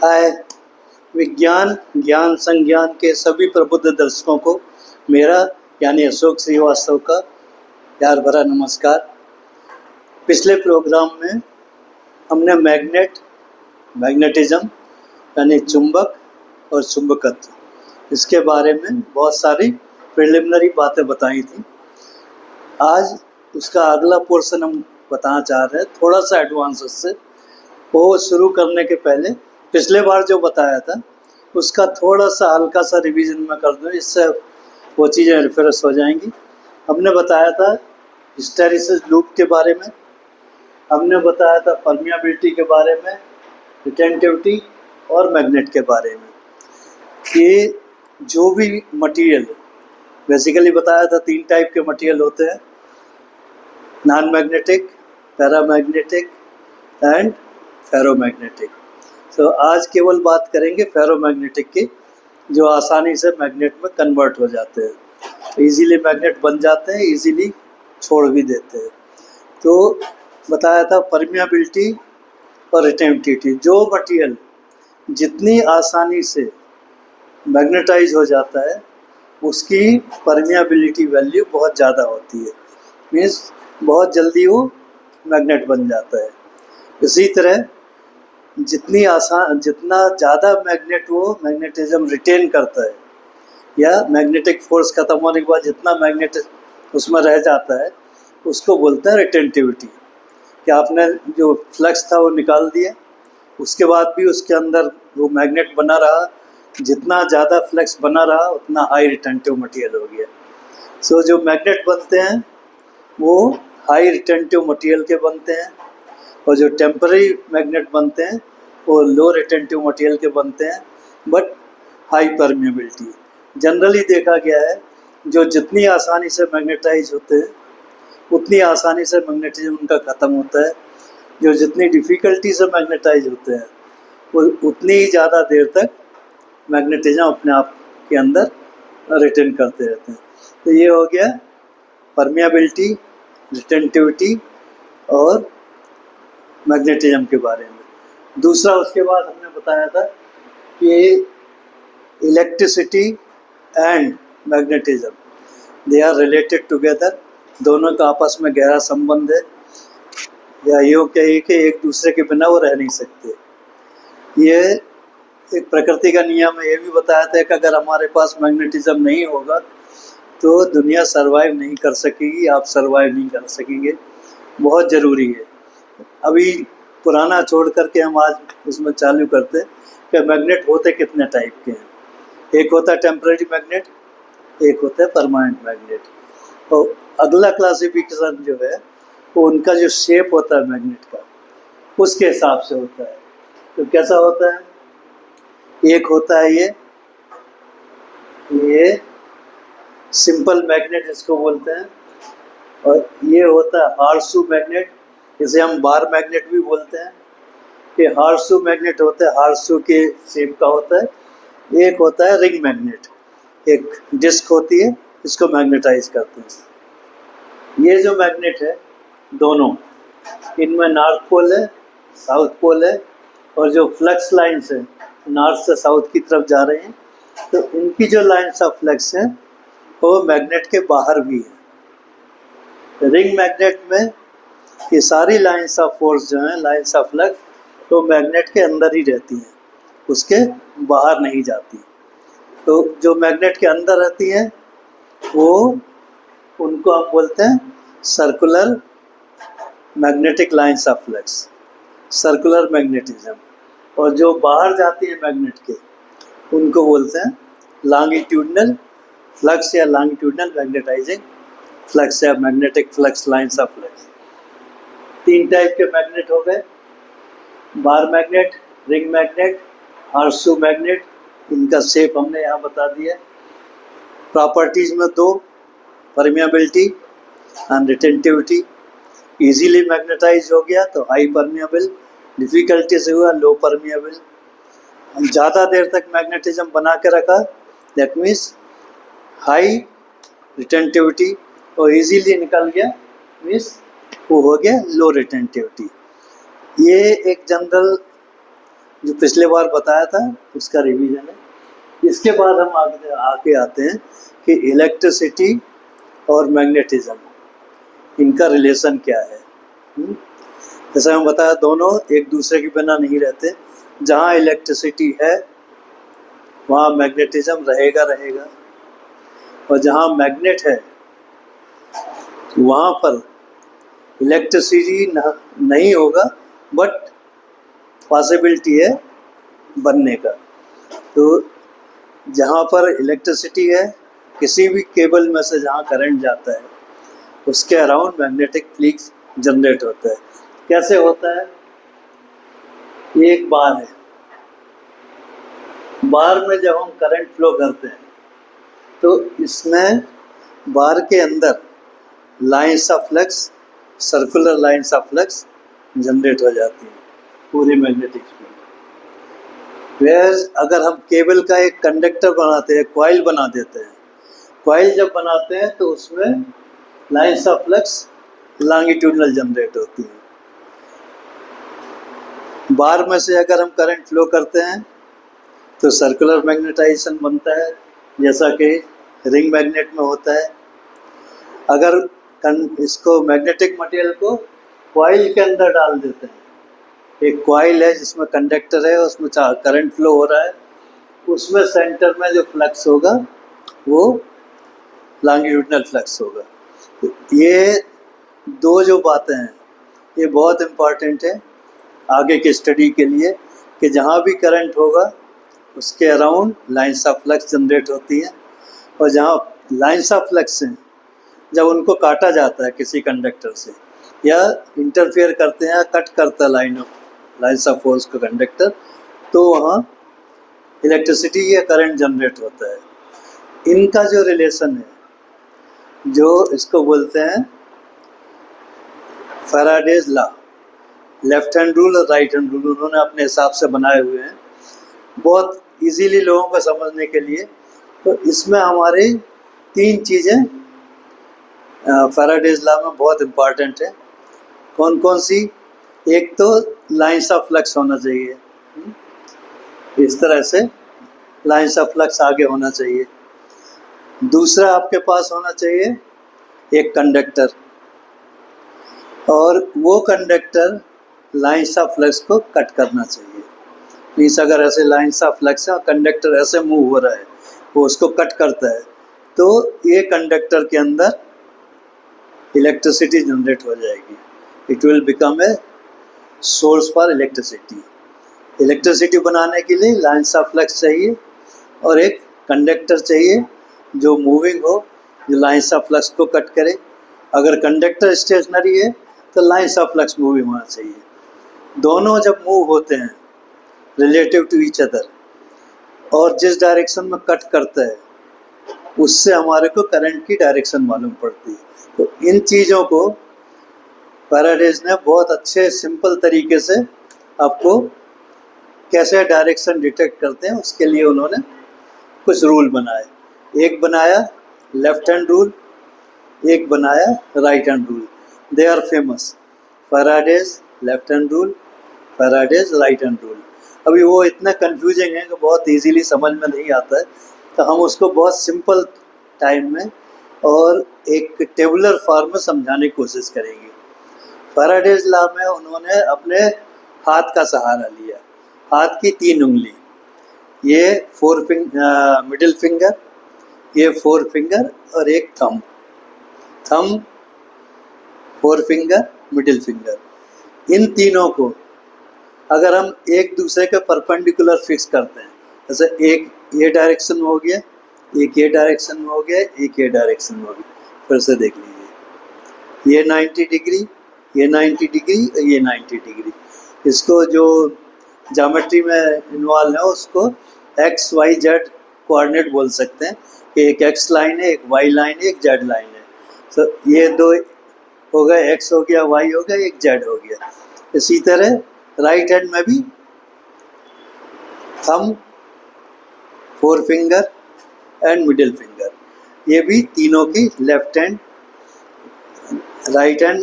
हाय विज्ञान ज्ञान संज्ञान के सभी प्रबुद्ध दर्शकों को मेरा यानी अशोक श्रीवास्तव का प्यार भरा नमस्कार। पिछले प्रोग्राम में हमने मैग्नेटिज्म यानी चुंबक और चुंबकत्व इसके बारे में बहुत सारी प्रिलिमिनरी बातें बताई थी। आज उसका अगला पोर्शन हम बताना चाह रहे हैं, थोड़ा सा एडवांस उससे। वो शुरू करने के पहले पिछले बार जो बताया था उसका थोड़ा सा हल्का सा रिवीजन में कर दूँ, इससे वो चीज़ें रिफ्रेश हो जाएंगी। हमने बताया था हिस्टैरिसीस लूप के बारे में, हमने बताया था परमियाबिलिटी के बारे में, रिटेंटिविटी और मैग्नेट के बारे में। ये जो भी मटेरियल बेसिकली बताया था, 3 टाइप के मटेरियल होते हैं, non magnetic, paramagnetic and ferromagnetic. तो आज केवल बात करेंगे फेरोमैग्नेटिक की, जो आसानी से मैग्नेट में कन्वर्ट हो जाते हैं, इजीली मैग्नेट बन जाते हैं, इजीली छोड़ भी देते हैं। तो बताया था परमियाबिलिटी और रिटेंटिविटी। जो मटेरियल जितनी आसानी से मैग्नेटाइज हो जाता है उसकी परमियाबिलिटी वैल्यू बहुत ज़्यादा होती है, मीन्स बहुत जल्दी वो मैग्नेट बन जाता है। इसी तरह जितना ज़्यादा मैग्नेट वो मैग्नेटिज्म रिटेन करता है या मैग्नेटिक फोर्स खत्म होने के बाद जितना मैग्नेट उसमें रह जाता है उसको बोलते हैं रिटेंटिविटी। कि आपने जो फ्लक्स था वो निकाल दिया, उसके बाद भी उसके अंदर वो मैग्नेट बना रहा, जितना ज़्यादा फ्लक्स बना रहा उतना हाई रिटेंटिव मटेरियल हो गया। सो जो मैग्नेट बनते हैं वो हाई रिटेंटिव मटेरियल के बनते हैं, और जो टेम्पररी मैग्नेट बनते हैं वो लो रिटेंटिव मटेरियल के बनते हैं बट हाई परमिएबिलिटी। जनरली देखा गया है जो जितनी आसानी से मैग्नेटाइज होते हैं उतनी आसानी से मैग्नेटिज्म उनका ख़त्म होता है। जो जितनी डिफ़िकल्टी से मैग्नेटाइज होते हैं वो उतनी ही ज़्यादा देर तक मैग्नेटिज्म अपने आप के अंदर रिटेन करते रहते हैं। तो ये हो गया परमिएबिलिटी, रिटेंटिविटी और मैग्नेटिज्म के बारे में। दूसरा उसके बाद हमने बताया था कि electricity and magnetism they are related together, दोनों का आपस में गहरा संबंध है, या यूँ कहिए कि एक दूसरे के बिना वो रह नहीं सकते। ये एक प्रकृति का नियम है। ये भी बताया था कि अगर हमारे पास मैग्नेटिज्म नहीं होगा तो दुनिया सरवाइव नहीं कर सकेगी, आप सरवाइव नहीं कर सकेंगे। बहुत ज़रूरी है। अभी पुराना छोड़ करके हम आज उसमें चालू करते हैं कि मैग्नेट होते कितने टाइप के हैं। एक होता है टेम्पररी मैग्नेट, एक होता है परमानेंट मैग्नेट। तो अगला क्लासिफिकेशन जो है वो उनका जो शेप होता है मैग्नेट का उसके हिसाब से होता है। तो कैसा होता है, एक होता है ये सिंपल मैग्नेट इसको बोलते हैं, और ये होता है हार्सू मैग्नेट, इसे हम बार मैग्नेट भी बोलते हैं। ये हार्सू मैग्नेट होता है, हार्सू के शेप का होता है। एक होता है रिंग मैग्नेट, एक डिस्क होती है, इसको मैग्नेटाइज करते हैं। ये जो मैग्नेट है दोनों, इनमें नॉर्थ पोल है, साउथ पोल है, और जो फ्लक्स लाइन्स हैं नॉर्थ से साउथ की तरफ जा रहे हैं, तो इनकी जो लाइन्स ऑफ फ्लक्स हैं वो मैग्नेट के बाहर भी है। रिंग मैग्नेट में ये सारी लाइन्स ऑफ फोर्स जो हैं, लाइन्स ऑफ फ्लक्स, तो मैग्नेट के अंदर ही रहती हैं, उसके बाहर नहीं जाती। तो जो मैग्नेट के अंदर रहती हैं वो उनको हम बोलते हैं circular magnetic lines of flux, circular magnetism. और जो बाहर जाती है मैग्नेट के उनको बोलते हैं लॉन्गिट्यूडनल फ्लक्स या लॉन्गिट्यूडनल मैग्नेटाइजिंग फ्लक्स या magnetic flux lines of flux. 3 type के मैग्नेट हो गए, bar magnet, ring magnet, horseshoe magnet. इनका शेप हमने यहाँ बता दिया। प्रॉपर्टीज़ में 2, permeability and retentivity. Easily magnetise हो गया तो हाई परमिएबल, डिफ़िकल्टी से हुआ लो परमिएबल। ज़्यादा देर तक मैग्नेटिज्म बना के रखा, दैट मीन्स हाई रिटेंटिविटी, और इजीली निकल गया मीन्स वो हो गया लो रिटेंटिविटी। ये एक जनरल जो पिछले बार बताया था उसका रिवीजन है। इसके बाद हम आगे आते हैं कि इलेक्ट्रिसिटी और मैग्नेटिज्म, इनका रिलेशन क्या है। जैसे हम बताया, दोनों एक दूसरे के बिना नहीं रहते। जहाँ इलेक्ट्रिसिटी है वहाँ मैग्नेटिज्म रहेगा रहेगा, और जहाँ मैग्नेट है वहाँ पर इलेक्ट्रिसिटी नहीं होगा, बट पॉसिबिलिटी है बनने का। तो जहाँ पर इलेक्ट्रिसिटी है, किसी भी केबल में से जहाँ करंट जाता है उसके अराउंड मैग्नेटिक फ्लक्स जनरेट होता है। कैसे होता है? ये एक बार है, बार में जब हम करंट फ्लो करते हैं तो इसमें बार के अंदर lines of flux, circular lines of flux generate हो जाती है पूरे मैग्नेटिक फील्ड। वेयर अगर हम केबल का एक कंडक्टर बनाते हैं, कॉइल बना देते हैं, कॉइल जब बनाते हैं तो उसमें lines of flux longitudinal generate होती है। बार में से अगर हम करंट फ्लो करते हैं तो सर्कुलर मैग्नेटाइजेशन बनता है, जैसा कि रिंग मैग्नेट में होता है। अगर इसको मैग्नेटिक मटेरियल को कॉइल के अंदर डाल देते हैं, एक कॉइल है जिसमें कंडक्टर है, उसमें करंट फ्लो हो रहा है, उसमें सेंटर में जो फ्लक्स होगा वो लॉन्गिट्यूडनल फ्लक्स होगा। तो ये दो जो बातें हैं ये बहुत इम्पॉर्टेंट है आगे की स्टडी के लिए, कि जहाँ भी करंट होगा उसके around lines of flux generate होती है, और जहाँ लाइंस ऑफ फ्लक्स हैं जब उनको काटा जाता है किसी कंडक्टर से, या इंटरफेयर करते हैं, कट करता है लाइंस ऑफ फोर्स को कंडक्टर, तो वहाँ इलेक्ट्रिसिटी या करंट जनरेट होता है। इनका जो रिलेशन है, जो इसको बोलते हैं Faraday's law, left hand rule और राइट हैंड रूल, उन्होंने अपने हिसाब से बनाए हुए हैं बहुत इजीली लोगों को समझने के लिए। तो इसमें हमारे तीन चीज़ें फैराडेज लॉ में बहुत इम्पॉर्टेंट है। कौन कौन सी? एक तो लाइंस ऑफ फ्लक्स होना चाहिए, इस तरह से लाइंस ऑफ फ्लक्स आगे होना चाहिए। दूसरा आपके पास होना चाहिए एक कंडक्टर, और वो कंडक्टर लाइंस ऑफ फ्लक्स को कट करना चाहिए। मीन्स अगर ऐसे लाइंस ऑफ फ्लक्स है और कंडक्टर ऐसे मूव हो रहा है, वो उसको कट करता है, तो ये कंडक्टर के अंदर इलेक्ट्रिसिटी जनरेट हो जाएगी। It will become a source for electricity. Electricity बनाने के लिए लाइंस ऑफ फ्लक्स चाहिए और एक कंडक्टर चाहिए जो मूविंग हो, जो लाइंस ऑफ फ्लक्स को कट करे। अगर कंडक्टर स्टेशनरी है तो लाइंस ऑफ फ्लक्स मूविंग होना चाहिए। दोनों जब मूव होते हैं रिलेटिव टू ईच अदर, और जिस डायरेक्शन में कट करता है उससे हमारे को करंट की डायरेक्शन मालूम पड़ती है। तो इन चीज़ों को फैराडेज ने बहुत अच्छे सिंपल तरीके से आपको कैसे डायरेक्शन डिटेक्ट करते हैं उसके लिए उन्होंने कुछ रूल बनाए। एक बनाया लेफ्ट हैंड रूल, एक बनाया right hand rule. They are famous, Faraday's left hand rule, Faraday's right hand rule. अभी वो इतना कंफ्यूजिंग है कि बहुत इजीली समझ में नहीं आता है, तो हम उसको बहुत सिंपल टाइम में और एक टेबुलर फॉर्म में समझाने की कोशिश करेंगे। फैराडेज लॉ में उन्होंने अपने हाथ का सहारा लिया, हाथ की 3 उंगली, ये मिडिल फिंगर, ये 4 फिंगर और एक थंब, 4 फिंगर, मिडिल फिंगर। इन तीनों को अगर हम एक दूसरे के परपेंडिकुलर फिक्स करते हैं, जैसे एक ये डायरेक्शन में हो गया, एक ये डायरेक्शन में हो गया, एक ये डायरेक्शन में हो गया, फिर से देख लीजिए, ये 90 डिग्री, ये 90 डिग्री और ये 90 डिग्री। इसको जो ज्योमेट्री में इन्वॉल्व है उसको एक्स वाई जेड कोऑर्डिनेट बोल सकते हैं, कि एक एक्स लाइन है, एक वाई लाइन है, एक जेड लाइन है। तो ये दो हो गए, एक्स हो गया, वाई हो गया, एक जेड हो गया। इसी तरह राइट हैंड में भी thumb, 4 finger and middle finger, ये भी तीनों की left hand, right hand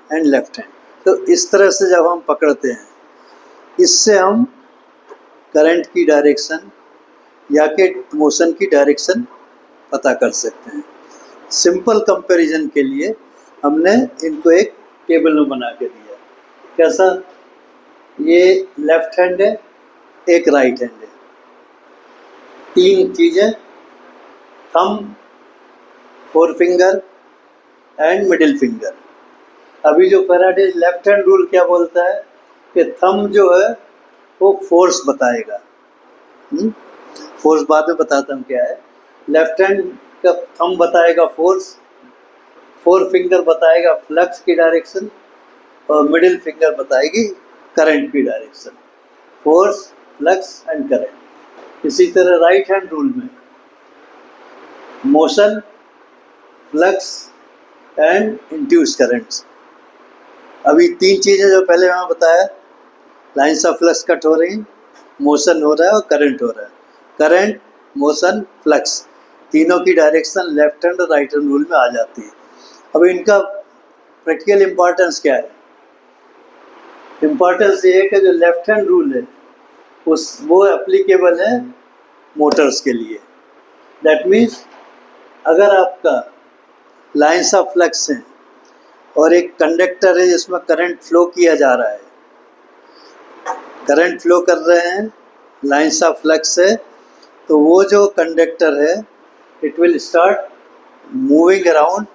and left hand. तो इस तरह से जब हम पकड़ते हैं, इससे हम करंट की डायरेक्शन या कि मोशन की डायरेक्शन पता कर सकते हैं। सिंपल कंपैरिजन के लिए हमने इनको एक टेबल में बना के दिया। कैसा? ये लेफ्ट हैंड है, एक राइट हैंड है, तीन चीज़ें, thumb, four finger and middle finger. अभी जो फैराडेज लेफ्ट हैंड रूल क्या बोलता है कि थंब जो है वो फोर्स बताएगा। फोर्स बाद में बताता हूँ क्या है। लेफ्ट हैंड का थंब बताएगा फोर्स, फोर फिंगर बताएगा फ्लक्स की डायरेक्शन और मिडिल फिंगर बताएगी करंट की direction. Force, flux and current. इसी तरह राइट हैंड रूल में motion, flux and induce currents. अभी तीन चीज़ें जो पहले मैंने बताया, लाइन्स ऑफ फ्लक्स कट हो रही, मोशन हो रहा है और करंट हो रहा है। करंट, मोशन, फ्लक्स, तीनों की डायरेक्शन लेफ्ट हैंड और राइट हैंड रूल में आ जाती है। अब इनका प्रैक्टिकल इम्पोर्टेंस क्या है? इम्पोर्टेंस ये है कि जो लेफ्ट हैंड रूल है वो एप्लीकेबल है मोटर्स के लिए। दैट मीन्स अगर आपका लाइन्स ऑफ फ्लक्स हैं और एक कंडक्टर है जिसमें करंट फ्लो किया जा रहा है, करंट फ्लो कर रहे हैं, लाइन्स ऑफ फ्लक्स है, तो वो जो कंडक्टर है it will start moving around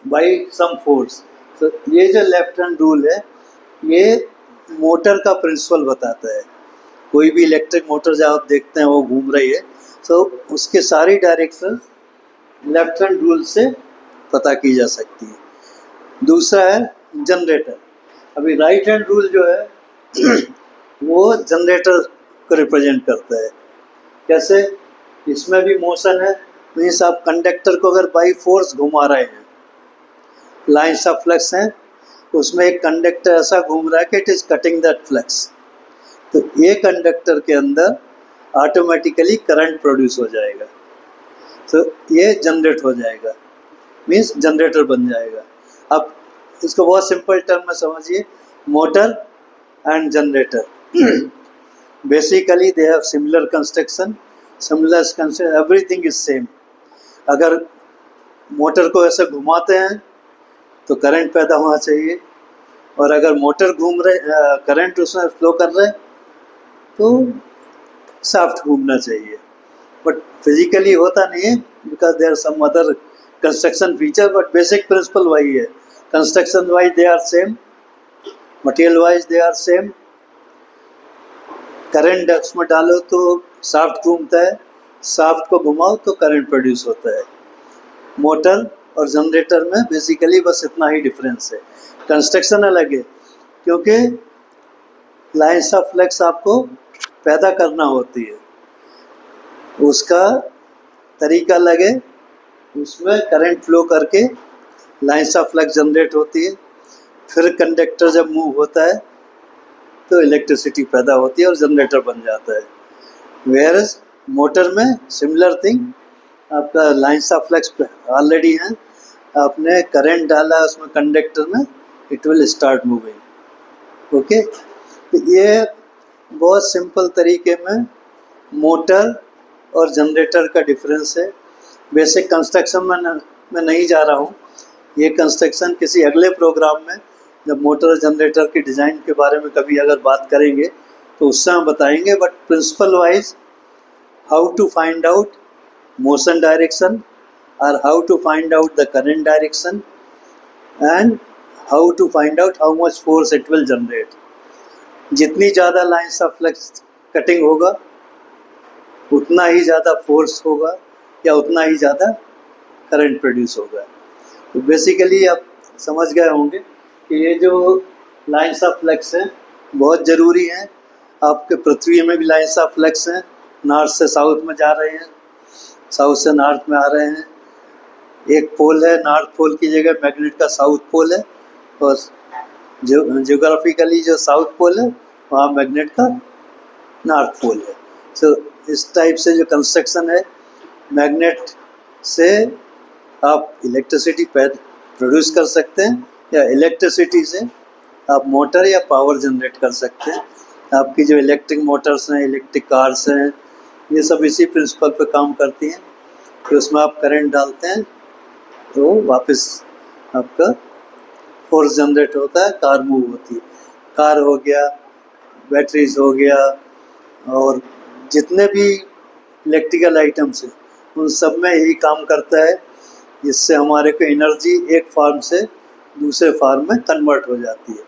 by some force. तो ये जो लेफ्ट हैंड रूल है ये मोटर का प्रिंसिपल बताता है। कोई भी इलेक्ट्रिक मोटर जब आप देखते हैं वो घूम रही है तो उसके सारी डायरेक्शन लेफ्ट हैंड रूल से पता की जा सकती है। दूसरा है जनरेटर। अभी राइट हैंड रूल जो है वो जनरेटर को रिप्रेजेंट करता है। कैसे? इसमें भी मोशन है, मीन्स आप कंडक्टर को अगर बाई फोर्स घुमा रहे हैं, लाइन्स ऑफ फ्लक्स हैं, उसमें एक कंडक्टर ऐसा घूम रहा है कि it is cutting that flux, तो ये कंडक्टर के अंदर ऑटोमेटिकली करंट प्रोड्यूस हो जाएगा, तो ये जनरेट हो जाएगा, मीन्स जनरेटर बन जाएगा। अब इसको बहुत सिंपल टर्म में समझिए, motor and generator basically they have similar construction, everything is same. अगर मोटर को ऐसे घुमाते हैं तो करंट पैदा होना चाहिए, और अगर मोटर घूम रहे करंट उसमें फ्लो कर रहे तो शाफ्ट घूमना चाहिए। बट फिजिकली होता नहीं है because there are some other construction feature, but basic principle वही है। Construction wise they are same, material wise they are same. Current उसमें डालो तो शाफ्ट घूमता है, शाफ्ट को घुमाओ तो करंट प्रोड्यूस होता है। मोटर और जनरेटर में बेसिकली बस इतना ही डिफरेंस है। कंस्ट्रक्शन अलग है क्योंकि लाइन्स ऑफ फ्लक्स आपको पैदा करना होती है, उसका तरीका अलग है, उसमें करंट फ्लो करके लाइन्स ऑफ फ्लक्स जनरेट होती है, फिर कंडक्टर जब मूव होता है तो इलेक्ट्रिसिटी पैदा होती है और जनरेटर बन जाता है। वेयरएज मोटर में सिमिलर थिंग, आपका लाइन्स ऑफ फ्लक्स ऑलरेडी हैं, आपने करंट डाला उसमें कंडक्टर में, it will start moving. Okay, तो ये बहुत सिंपल तरीके में मोटर और जनरेटर का डिफरेंस है। बेसिक कंस्ट्रक्शन में मैं नहीं जा रहा हूँ, ये कंस्ट्रक्शन किसी अगले प्रोग्राम में जब मोटर और जनरेटर की डिज़ाइन के बारे में कभी अगर बात करेंगे तो उससे हम बताएंगे। But principle wise how to find out motion direction or how to find out the current direction and how to find out how much force it will generate. जितनी ज़्यादा लाइन्स ऑफ फ्लक्स कटिंग होगा उतना ही ज़्यादा force होगा या उतना ही ज़्यादा current produce होगा। तो बेसिकली आप समझ गए होंगे कि ये जो लाइन्स ऑफ फ्लक्स हैं बहुत ज़रूरी हैं। आपके पृथ्वी में भी लाइन्स ऑफ फ्लक्स हैं, नॉर्थ से साउथ में जा रहे हैं, साउथ से नॉर्थ में आ रहे हैं। एक पोल है, नॉर्थ पोल की जगह मैग्नेट का साउथ पोल है, और जियोग्राफिकली जो साउथ पोल है वहाँ मैग्नेट का नॉर्थ पोल है। सो इस टाइप से जो कंस्ट्रक्शन है, मैग्नेट से आप इलेक्ट्रिसिटी प्रोड्यूस कर सकते हैं या इलेक्ट्रिसिटी से आप मोटर या पावर जनरेट कर सकते हैं। आपकी जो इलेक्ट्रिक मोटर्स हैं, इलेक्ट्रिक कार्स हैं, ये सब इसी प्रिंसिपल पे काम करती हैं कि उसमें आप करंट डालते हैं तो वापस आपका फोर्स जनरेट होता है, कार मूव होती है। कार हो गया, बैटरीज हो गया, और जितने भी इलेक्ट्रिकल आइटम्स हैं उन सब में यही काम करता है, जिससे हमारे को एनर्जी एक फार्म से दूसरे फार्म में कन्वर्ट हो जाती है।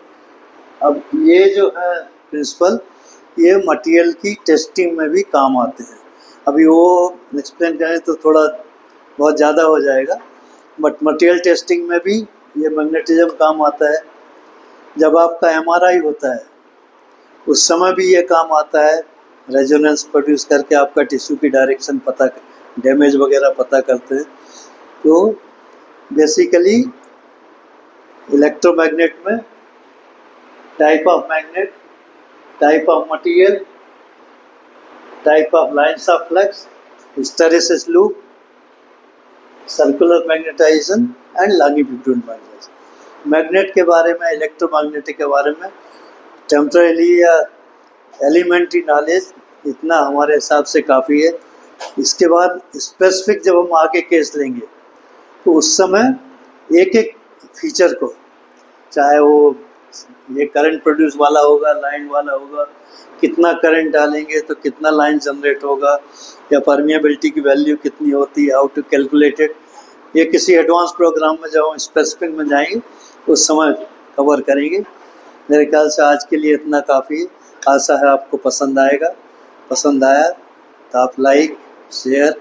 अब ये जो है प्रिंसिपल, ये मटेरियल की टेस्टिंग में भी काम आते हैं। अभी वो एक्सप्लेन करें तो थोड़ा बहुत ज़्यादा हो जाएगा, बट मटेरियल टेस्टिंग में भी ये मैग्नेटिज्म काम आता है। जब आपका एमआरआई होता है उस समय भी ये काम आता है, रेजोनेंस प्रोड्यूस करके आपका टिश्यू की डायरेक्शन पता, डैमेज वगैरह पता करते हैं। तो बेसिकली इलेक्ट्रोमैग्नेट में type of magnet, type of material, type of lines of flux, hysteresis loop, circular magnetization and longitudinal magnetization. Magnet के बारे में, इलेक्ट्रोमैग्नेटिक के बारे में टेम्पररी या एलिमेंट्री नॉलेज इतना हमारे हिसाब से काफ़ी है। इसके बाद स्पेसिफिक जब हम आगे केस लेंगे तो उस समय एक एक फीचर को, चाहे वो ये करंट प्रोड्यूस वाला होगा, लाइन वाला होगा, कितना करंट डालेंगे तो कितना लाइन जनरेट होगा, या परमिएबिलिटी की वैल्यू कितनी होती है, हाउ टू कैलकुलेट इट, ये किसी एडवांस प्रोग्राम में जब हम स्पेसिफिक में जाएंगे उस समय कवर करेंगे। मेरे ख्याल से आज के लिए इतना काफ़ी है। आशा है आपको पसंद आएगा। पसंद आया तो आप लाइक, शेयर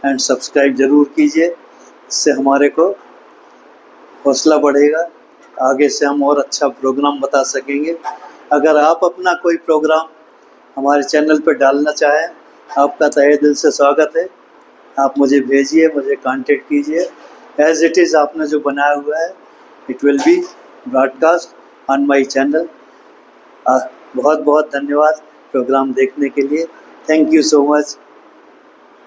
एंड सब्सक्राइब ज़रूर कीजिए, इससे हमारे को हौसला बढ़ेगा, आगे से हम और अच्छा प्रोग्राम बता सकेंगे। अगर आप अपना कोई प्रोग्राम हमारे चैनल पर डालना चाहें, आपका तहे दिल से स्वागत है। आप मुझे भेजिए, मुझे कांटेक्ट कीजिए। एज इट इज़ आपने जो बनाया हुआ है it will be broadcast on my channel. बहुत बहुत धन्यवाद प्रोग्राम देखने के लिए। Thank you so much.